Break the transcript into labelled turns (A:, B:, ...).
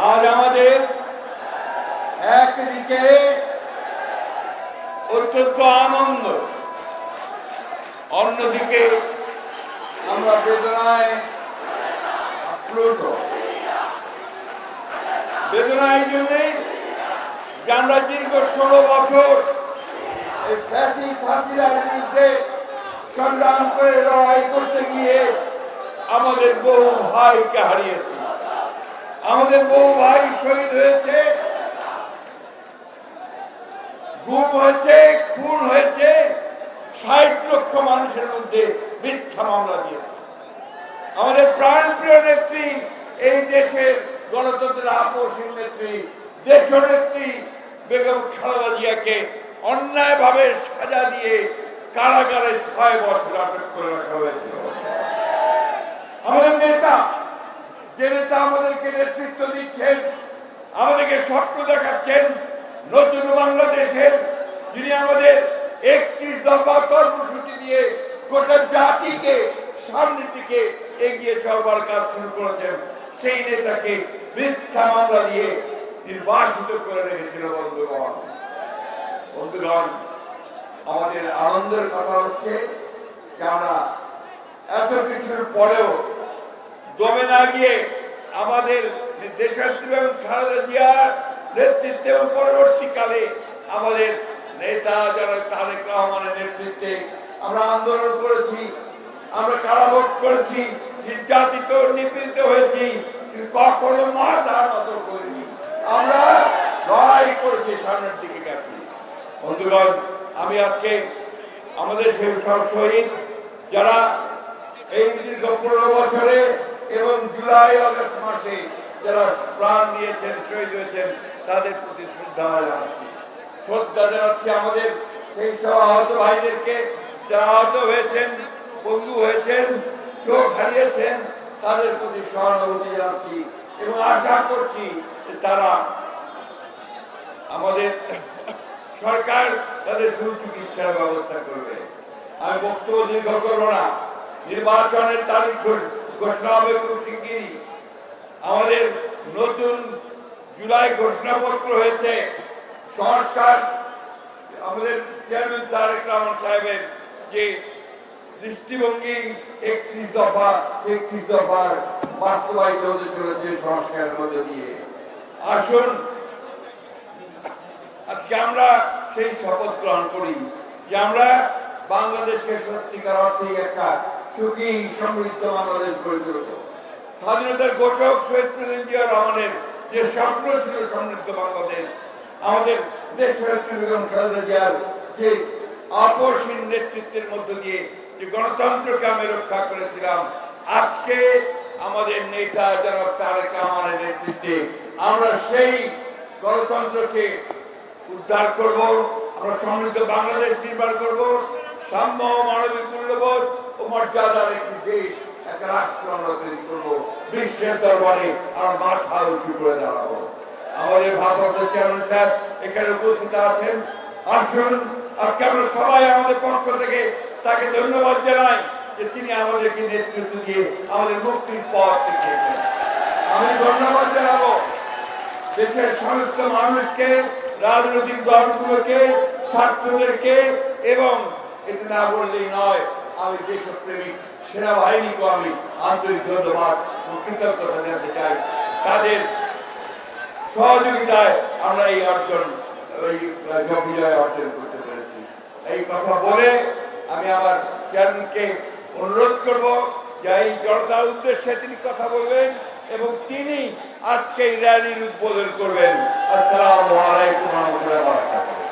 A: আজ আমাদের একদিকে অত্যন্ত আনন্দ, অন্যদিকে আমরা বেদনায় আপ্লুত। বেদনা এই জন্যেই যে আমরা দীর্ঘ 16 বছর এই ফাঁসির বিরুদ্ধে সংগ্রাম করে লড়াই করতে গিয়ে আমাদের বহু ভাইকে হারিয়েছি। আমাদের বহু ভাই শহীদ হয়েছে, গুম হয়েছে, খুন হয়েছে, 60 লক্ষ মানুষের মধ্যে মিথ্যা মামলা দিয়েছে। আমাদের প্রাণপ্রিয় নেত্রী, এই দেশের গণতন্ত্রের আপসহীন নেত্রী, দেশনেত্রী বেগম খালেদা জিয়াকে অন্যায়ভাবে সাজা দিয়ে কারাগারে 6 বছর আটক করে রাখা হয়েছিল। আমাদের নেতা, যে নেতা আমাদেরকে নেতৃত্ব দিচ্ছেন, আমাদেরকে স্বপ্ন দেখাচ্ছেন নতুন বাংলাদেশের, যিনি আমাদের 31 দফা কর্মসূচি দিয়ে গোটা জাতিকে সামনের দিকে এগিয়ে চলবার কাজ শুরু করেছেন, সেই নেতাকে মিথ্যা মামলা দিয়ে নির্বাসিত করে রেখেছিল। বন্ধুগণ, আমাদের আনন্দের কথা হচ্ছে যে আমরা এত কিছুর পরেও দমে না গিয়ে আমাদের দেশনেত্রী এবং খালেদা জিয়ার নেতৃত্বে এবং পরবর্তীকালে আমাদের নেতা যারা তারেক রহমানের নেতৃত্বে আমরা আন্দোলন করেছি, আমরা কারাভোগ করেছি, নির্যাতিত নিপীড়িত হয়েছি, কিন্তু কখনো মাথা নত করিনি। আমরা লড়াই করেছি, সামনের দিকে গেছি। বন্ধুগণ, আমি আজকে আমাদের সেই সব শহীদ যারা এই দীর্ঘ 15 বছরে এবং জুলাই আগস্ট মাসে যারা প্রাণ দিয়েছেন, শহীদ হয়েছেন, তাদের প্রতি শ্রদ্ধা জানাচ্ছি। শ্রদ্ধা জানাচ্ছি আমাদের সেই সব আহত ভাইদেরকে, যারা আহত হয়েছেন, বন্ধু হয়েছেন, চোখ হারিয়েছেন, তাদের প্রতি সহানুভূতি জানাচ্ছি এবং আশা করছি যে তারা আমাদের সরকার তাদের সুচিকিৎসার ব্যবস্থা করবে। আমি বক্তব্য দীর্ঘ করব না। নির্বাচনের তারিখ ঘোষণা হবে খুব শিগগিরই। আমাদের নতুন জুলাই ঘোষণাপত্র হয়েছে। সংস্কার আমাদের চেয়ারম্যান তারেক রহমান সাহেবের যে দৃষ্টিভঙ্গি 31 দফার বাস্তবায়িত হতে চলেছে সংস্কারের মধ্যে দিয়ে। আসুন আজকে আমরা সেই শপথ গ্রহণ করি যে আমরা বাংলাদেশকে সত্যিকার অর্থে একটা সুখী সমৃদ্ধ বাংলাদেশ গড়ে তুলব। স্বাধীনতার ঘোষক শহীদ প্রেসিডেন্ট জিয়া রহমানের যে স্বপ্ন ছিল সমৃদ্ধ বাংলাদেশ, আমাদের দেশনেত্রী বেগম খালেদা জিয়ার যে আপসহীন নেতৃত্বের মধ্য দিয়ে যে গণতন্ত্রকে আমি রক্ষা করেছিলাম, আজকে আমাদের নেতা জনাব তারেক রহমানের নেতৃত্বে আমরা সেই গণতন্ত্রকে উদ্ধার করব। আমরা সমৃদ্ধ বাংলাদেশ নির্মাণ করব, সাম্য, মানবিক মূল্যবোধ ও মর্যাদার একটি দেশ, একটা রাষ্ট্র আমরা তৈরি করবো। বিশ্বের দরবারে আমরা মাথা উঁচু করে দাঁড়াবো। আমাদের ভারপ্রাপ্ত চেয়ারম্যান সাহেব এখানে উপস্থিত আছেন। আসুন আজকে আমরা সবাই আমাদের পক্ষ থেকে তাকে ধন্যবাদ জানাই যে তিনি আমাদেরকে নেতৃত্ব দিয়ে আমাদের মুক্তির পথ দেখিয়েছেন। আমি ধন্যবাদ জানাবো দেশের সমস্ত মানুষকে, রাজনৈতিক দলগুলোকে, ছাত্রদেরকে, এবং এটা না বললেই নয়, আমি দেশপ্রেমিক সেনাবাহিনীকে আমি আন্তরিক ধন্যবাদ ও কৃতজ্ঞতা জানাতে চাই। তাদের সহযোগিতায় আমরা এই বিজয় অর্জন করতে পেরেছি। এই কথা বলে আমি আমার চেয়ারম্যানকে অনুরোধ করব যে এই জনতার উদ্দেশ্যে তিনি কথা বলবেন এবং তিনি আজকে এই র্যালির উদ্বোধন করবেন। আসসালামু আলাইকুম ওয়া রাহমাতুল্লাহি ওয়া বারাকাতুহু।